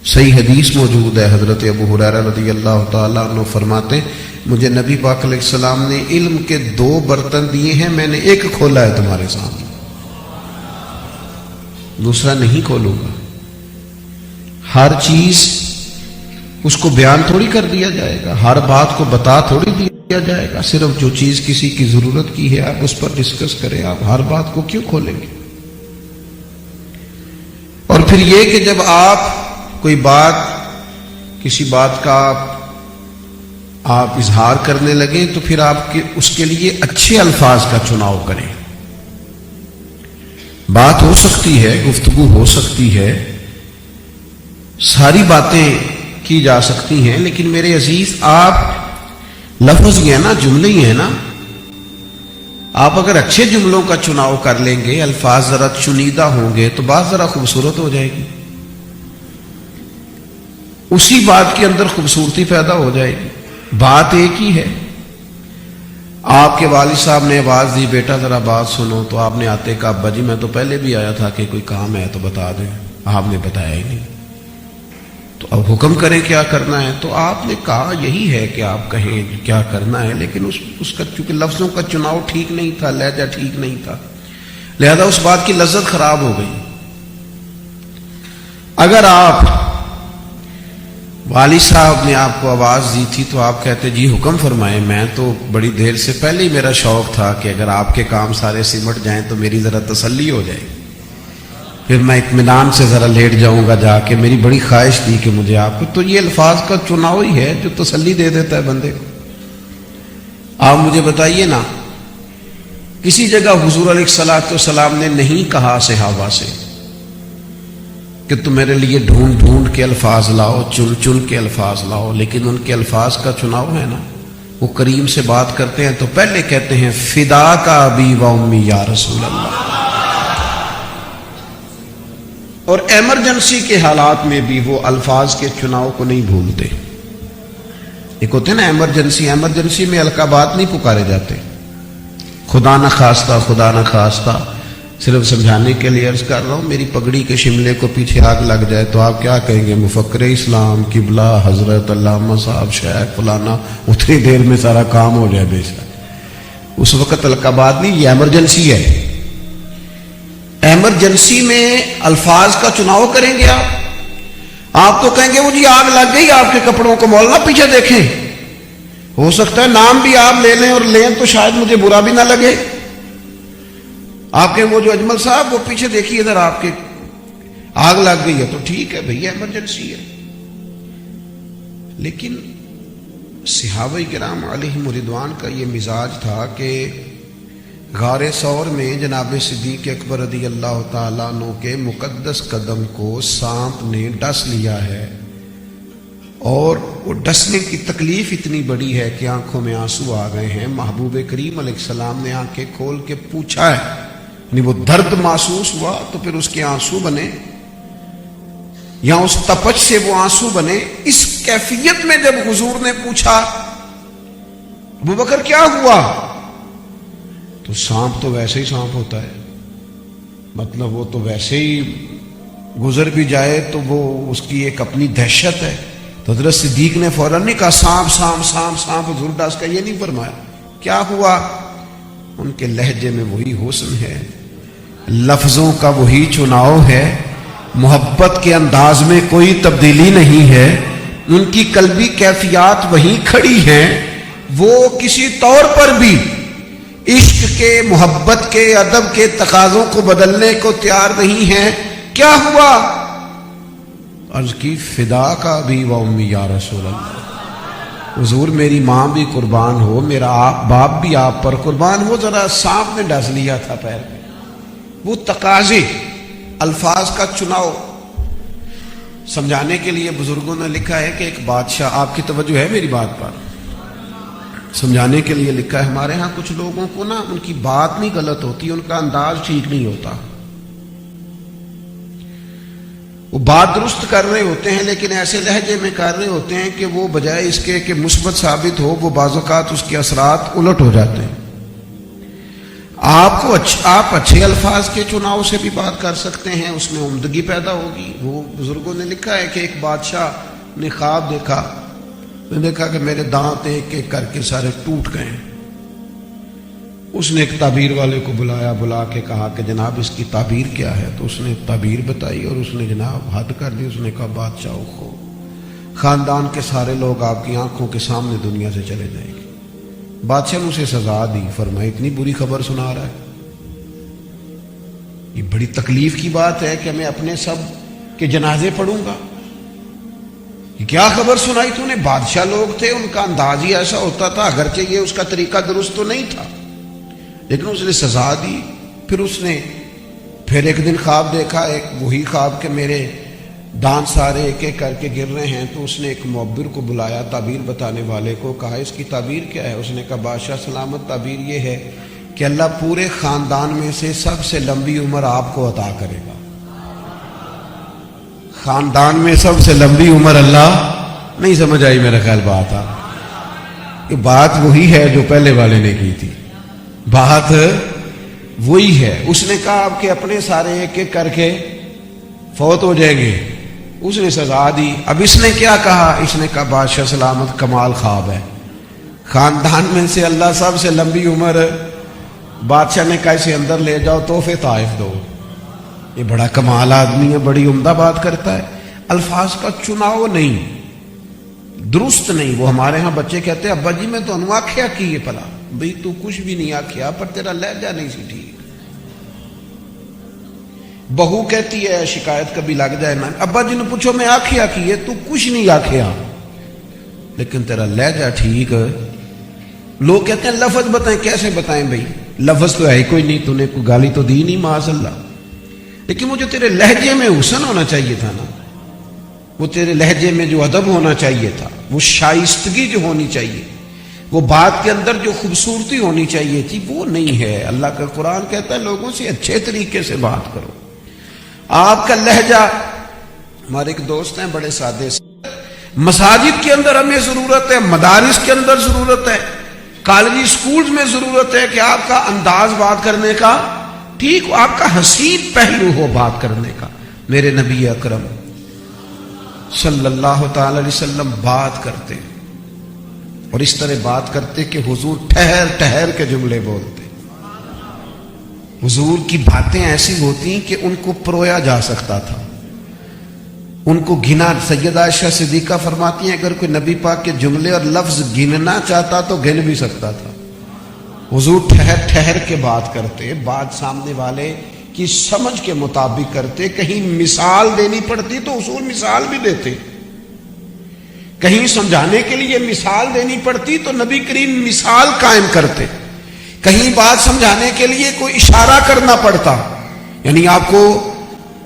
صحیح حدیث موجود ہے، حضرت ابو ہریرہ رضی اللہ تعالیٰ عنہ فرماتے ہیں مجھے نبی پاک علیہ السلام نے علم کے 2 برتن دیے ہیں، میں نے ایک کھولا ہے تمہارے سامنے، دوسرا نہیں کھولوں گا۔ ہر چیز اس کو بیان تھوڑی کر دیا جائے گا، ہر بات کو بتا تھوڑی دیا جائے گا، صرف جو چیز کسی کی ضرورت کی ہے آپ اس پر ڈسکس کریں، آپ ہر بات کو کیوں کھولیں گے؟ اور پھر یہ کہ جب آپ کوئی بات، کسی بات کا آپ اظہار کرنے لگیں تو پھر آپ اس کے لیے اچھے الفاظ کا چناؤ کریں۔ بات ہو سکتی ہے، گفتگو ہو سکتی ہے، ساری باتیں کی جا سکتی ہیں، لیکن میرے عزیز آپ لفظ ہی ہے نا، جملے ہی ہیں نا، آپ اگر اچھے جملوں کا چناؤ کر لیں گے، الفاظ ذرا چنیدہ ہوں گے تو بات ذرا خوبصورت ہو جائے گی، اسی بات کے اندر خوبصورتی پیدا ہو جائے گی۔ بات ایک ہی ہے، آپ کے والد صاحب نے آواز دی بیٹا ذرا بات سنو، تو آپ نے آتے کہا ابا جی میں تو پہلے بھی آیا تھا کہ کوئی کام ہے تو بتا دیں، آپ نے بتایا ہی نہیں، تو اب حکم کریں کیا کرنا ہے؟ تو آپ نے کہا یہی ہے کہ آپ کہیں کیا کرنا ہے، لیکن اس کا چونکہ لفظوں کا چناؤ ٹھیک نہیں تھا، لہجہ ٹھیک نہیں تھا، لہذا اس بات کی لذت خراب ہو گئی۔ اگر آپ والد صاحب نے آپ کو آواز دی تھی تو آپ کہتے جی حکم فرمائیں، میں تو بڑی دیر سے پہلے ہی میرا شوق تھا کہ اگر آپ کے کام سارے سمٹ جائیں تو میری ذرا تسلی ہو جائے، پھر میں اطمینان سے ذرا لیٹ جاؤں گا جا کے، میری بڑی خواہش تھی کہ مجھے آپ کو، تو یہ الفاظ کا چناؤ ہی ہے جو تسلی دے دیتا ہے بندے کو۔ آپ مجھے بتائیے نا، کسی جگہ حضور علیہ الصلوۃ والسلام نے نہیں کہا صحابہ سے کہ تم میرے لیے ڈھونڈ ڈھونڈ کے الفاظ لاؤ، چن چن کے الفاظ لاؤ، لیکن ان کے الفاظ کا چناؤ ہے نا، وہ کریم سے بات کرتے ہیں تو پہلے کہتے ہیں فدا کا ابی و امی یا رسول اللہ، اور ایمرجنسی کے حالات میں بھی وہ الفاظ کے چناؤ کو نہیں بھولتے۔ ایک ہوتے ہیں نا ایمرجنسی میں القابات نہیں پکارے جاتے، خدا نہ خواستہ صرف سمجھانے کے لیے عرض کر رہا ہوں، میری پگڑی کے شملے کو پیچھے آگ لگ جائے تو آپ کیا کہیں گے؟ مفکر اسلام قبلہ حضرت علامہ صاحب شیخ فلانا، اتنی دیر میں سارا کام ہو جائے، بے شک اس وقت القابات نہیں، یہ ایمرجنسی ہے۔ ایمرجنسی میں الفاظ کا چناؤ کریں گے آپ تو کہیں گے وہ جی آگ لگ گئی آپ کے کپڑوں کو، مولانا پیچھے دیکھیں، ہو سکتا ہے نام بھی آپ لے لیں، اور لیں تو شاید مجھے برا بھی نہ لگے، آپ کے وہ جو اجمل صاحب وہ پیچھے دیکھیے ادھر آپ کے آگ لگ گئی ہے، تو ٹھیک ہے بھئی ایمرجنسی ہے۔ لیکن صحابہ کرام علیہم رضوان کا یہ مزاج تھا کہ غار ثور میں جناب صدیق اکبر رضی اللہ تعالیٰ عنہ کے مقدس قدم کو سانپ نے ڈس لیا ہے، اور وہ ڈسنے کی تکلیف اتنی بڑی ہے کہ آنکھوں میں آنسو آ گئے ہیں۔ محبوب کریم علیہ السلام نے آنکھیں کھول کے پوچھا ہے، یعنی وہ درد محسوس ہوا تو پھر اس کے آنسو بنے، یا اس تپش سے وہ آنسو بنے۔ اس کیفیت میں جب حضور نے پوچھا ابوبکر کیا ہوا، تو سانپ تو ویسے ہی سانپ ہوتا ہے، مطلب وہ تو ویسے ہی گزر بھی جائے تو وہ اس کی ایک اپنی دہشت ہے۔ تو حضرت صدیق نے فوراً نہیں کہا سانپ سانپ سانپ سانپ، حضور ڈاس کا یہ نہیں فرمایا، کیا ہوا؟ ان کے لہجے میں وہی حسن ہے، لفظوں کا وہی چناؤ ہے، محبت کے انداز میں کوئی تبدیلی نہیں ہے، ان کی قلبی کیفیات وہیں کھڑی ہیں، وہ کسی طور پر بھی عشق کے، محبت کے، ادب کے تقاضوں کو بدلنے کو تیار نہیں ہیں۔ کیا ہوا؟ عرض کی فدا کا ابی و امی یا رسول اللہ، حضور میری ماں بھی قربان ہو، میرا باپ بھی آپ پر قربان ہو، ذرا سانپ نے ڈس لیا تھا پیر میں۔ وہ تقاضے، الفاظ کا چناؤ سمجھانے کے لیے بزرگوں نے لکھا ہے کہ ایک بادشاہ، آپ کی توجہ ہے میری بات پر، سمجھانے کے لیے لکھا ہے، ہمارے ہاں کچھ لوگوں کو نا ان کی بات نہیں غلط ہوتی، ان کا انداز ٹھیک نہیں ہوتا، وہ بات درست کر رہے ہوتے ہیں لیکن ایسے لہجے میں کر رہے ہوتے ہیں کہ وہ بجائے اس کے کہ مثبت ثابت ہو، وہ بعض اوقات اس کے اثرات الٹ ہو جاتے ہیں۔ آپ اچھے الفاظ کے چناؤ سے بھی بات کر سکتے ہیں، اس میں عمدگی پیدا ہوگی۔ وہ بزرگوں نے لکھا ہے کہ ایک بادشاہ نے خواب دیکھا، نے دیکھا کہ میرے دانت ایک ایک کر کے سارے ٹوٹ گئے۔ اس نے ایک تعبیر والے کو بلایا، بلا کے کہا کہ جناب اس کی تعبیر کیا ہے؟ تو اس نے تعبیر بتائی اور اس نے جناب حد کر دی۔ اس نے کہا بادشاہ خو خاندان کے سارے لوگ آپ کی آنکھوں کے سامنے دنیا سے چلے جائیں گے۔ بادشاہ نے اسے سزا دی، فرمایا اتنی بری خبر سنا رہا ہے؟ یہ بڑی تکلیف کی بات ہے کہ میں اپنے سب کے جنازے پڑھوں گا۔ یہ کیا خبر سنائی تو نے؟ بادشاہ لوگ تھے، ان کا انداز ہی ایسا ہوتا تھا، اگرچہ یہ اس کا طریقہ درست تو نہیں تھا، لیکن اس نے سزا دی۔ پھر اس نے ایک دن خواب دیکھا، ایک وہی خواب کہ میرے دانت سارے ایک ایک کر کے گر رہے ہیں۔ تو اس نے ایک معبر کو بلایا، تعبیر بتانے والے کو، کہا اس کی تعبیر کیا ہے؟ اس نے کہا بادشاہ سلامت، تعبیر یہ ہے کہ اللہ پورے خاندان میں سے سب سے لمبی عمر آپ کو عطا کرے گا۔ خاندان میں سب سے لمبی عمر اللہ، نہیں سمجھ آئی میرا خیال بات یہ بات وہی ہے جو پہلے والے نے کی تھی، بات وہی ہے۔ اس نے کہا آپ کے اپنے سارے ایک ایک کر کے فوت ہو جائیں گے، اس نے سزا دی۔ اب اس نے کیا کہا؟ اس نے کہا بادشاہ سلامت، کمال خواب ہے، خاندان میں سے اللہ سب سے لمبی عمر۔ بادشاہ نے کہا اسے اندر لے جاؤ، تحفے طائف دو۔ یہ بڑا کمال آدمی ہے، بڑی عمدہ بات کرتا ہے، الفاظ کا چناؤ نہیں، درست نہیں۔ وہ ہمارے ہاں بچے کہتے ہیں ابا جی میں تو آکھیا کی پلا، بھئی تو کچھ بھی نہیں آکھیا، پر تیرا لہجہ نہیں سی ٹھیک۔ بہو کہتی ہے شکایت کبھی لگ جائے نا، ابا جی نے پوچھو میں آکھیا کی ہے، تو کچھ نہیں آکھیا لیکن تیرا لہجہ ٹھیک ہے۔ لوگ کہتے ہیں لفظ بتائیں، کیسے بتائیں بھئی؟ لفظ تو ہے ہی کوئی نہیں، تو نے کوئی گالی تو دی نہیں معاذ اللہ، لیکن مجھے تیرے لہجے میں حسن ہونا چاہیے تھا نا، وہ تیرے لہجے میں جو ادب ہونا چاہیے تھا، وہ شائستگی جو ہونی چاہیے، وہ بات کے اندر جو خوبصورتی ہونی چاہیے تھی، وہ نہیں ہے۔ اللہ کا قرآن کہتا ہے لوگوں سے اچھے طریقے سے بات کرو۔ آپ کا لہجہ، ہمارے ایک دوست ہیں بڑے سادے سے، مساجد کے اندر ہمیں ضرورت ہے، مدارس کے اندر ضرورت ہے، کالجی سکولز میں ضرورت ہے کہ آپ کا انداز بات کرنے کا ٹھیک ہو، آپ کا حسین پہلو ہو بات کرنے کا۔ میرے نبی اکرم صلی اللہ تعالی علیہ وسلم بات کرتے اور اس طرح بات کرتے کہ حضور ٹھہر ٹھہر کے جملے بولتے۔ حضور کی باتیں ایسی ہوتی کہ ان کو پرویا جا سکتا تھا، ان کو گنا۔ سیدہ عائشہ صدیقہ فرماتی ہیں اگر کوئی نبی پاک کے جملے اور لفظ گننا چاہتا تو گن بھی سکتا تھا۔ حضور ٹھہر ٹھہر کے بات کرتے، بات سامنے والے کی سمجھ کے مطابق کرتے۔ کہیں مثال دینی پڑتی تو حضور مثال بھی دیتے، کہیں سمجھانے کے لیے مثال دینی پڑتی تو نبی کریم مثال قائم کرتے، کہیں بات سمجھانے کے لیے کوئی اشارہ کرنا پڑتا۔ یعنی آپ کو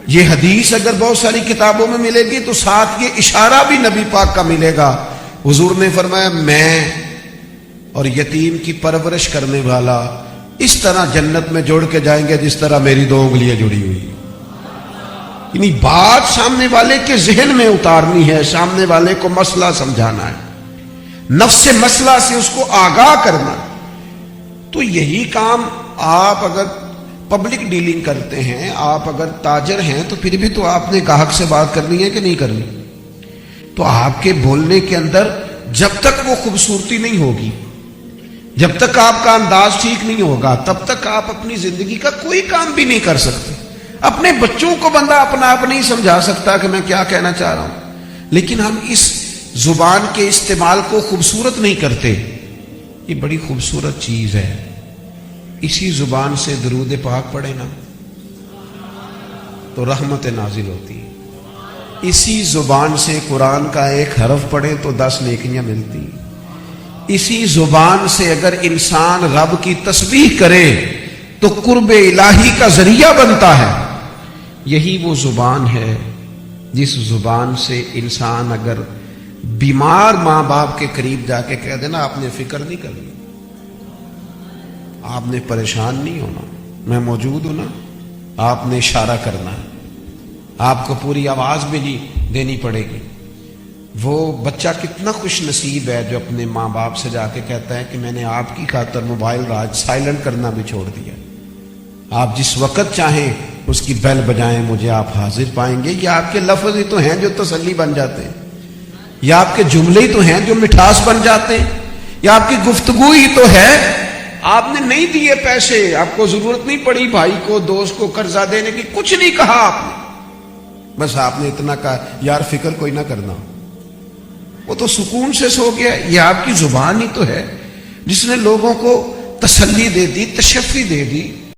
یہ حدیث اگر بہت ساری کتابوں میں ملے گی تو ساتھ یہ اشارہ بھی نبی پاک کا ملے گا۔ حضور نے فرمایا میں اور یتیم کی پرورش کرنے والا اس طرح جنت میں جوڑ کے جائیں گے جس طرح میری دو انگلیاں جڑی ہوئی۔ یعنی بات سامنے والے کے ذہن میں اتارنی ہے، سامنے والے کو مسئلہ سمجھانا ہے، نفس مسئلہ سے اس کو آگاہ کرنا۔ تو یہی کام آپ اگر پبلک ڈیلنگ کرتے ہیں، آپ اگر تاجر ہیں تو پھر بھی تو آپ نے گاہک سے بات کرنی ہے کہ نہیں کرنی؟ تو آپ کے بولنے کے اندر جب تک وہ خوبصورتی نہیں ہوگی، جب تک آپ کا انداز ٹھیک نہیں ہوگا، تب تک آپ اپنی زندگی کا کوئی کام بھی نہیں کر سکتے۔ اپنے بچوں کو بندہ اپنا آپ نہیں سمجھا سکتا کہ میں کیا کہنا چاہ رہا ہوں، لیکن ہم اس زبان کے استعمال کو خوبصورت نہیں کرتے۔ یہ بڑی خوبصورت چیز ہے، اسی زبان سے درود پاک پڑھے نا تو رحمت نازل ہوتی ہے، اسی زبان سے قرآن کا ایک حرف پڑھے تو 10 نیکیاں ملتی، اسی زبان سے اگر انسان رب کی تسبیح کرے تو قرب الہی کا ذریعہ بنتا ہے۔ یہی وہ زبان ہے جس زبان سے انسان اگر بیمار ماں باپ کے قریب جا کے کہہ دینا آپ نے فکر نہیں کرنی، آپ نے پریشان نہیں ہونا، میں موجود ہوں نا، آپ نے اشارہ کرنا ہے، آپ کو پوری آواز بھی دینی پڑے گی۔ وہ بچہ کتنا خوش نصیب ہے جو اپنے ماں باپ سے جا کے کہتا ہے کہ میں نے آپ کی خاطر موبائل راج سائلنٹ کرنا بھی چھوڑ دیا۔ آپ جس وقت چاہیں اس کی بیل بجائیں، مجھے آپ حاضر پائیں گے. یہ آپ کے لفظ ہی تو ہیں جو تسلی بن جاتے ہیں، یا آپ کے جملے ہی تو ہیں جو مٹھاس بن جاتے ہیں، یا آپ کی گفتگو ہی تو ہے. آپ نے نہیں دیے پیسے، آپ کو ضرورت نہیں پڑی بھائی کو دوست کو قرضہ دینے کی، کچھ نہیں کہا آپ نے، بس آپ نے اتنا کہا یار فکر کوئی نہ کرنا، وہ تو سکون سے سو گیا. یہ آپ کی زبان ہی تو ہے جس نے لوگوں کو تسلی دے دی، تشفی دے دی.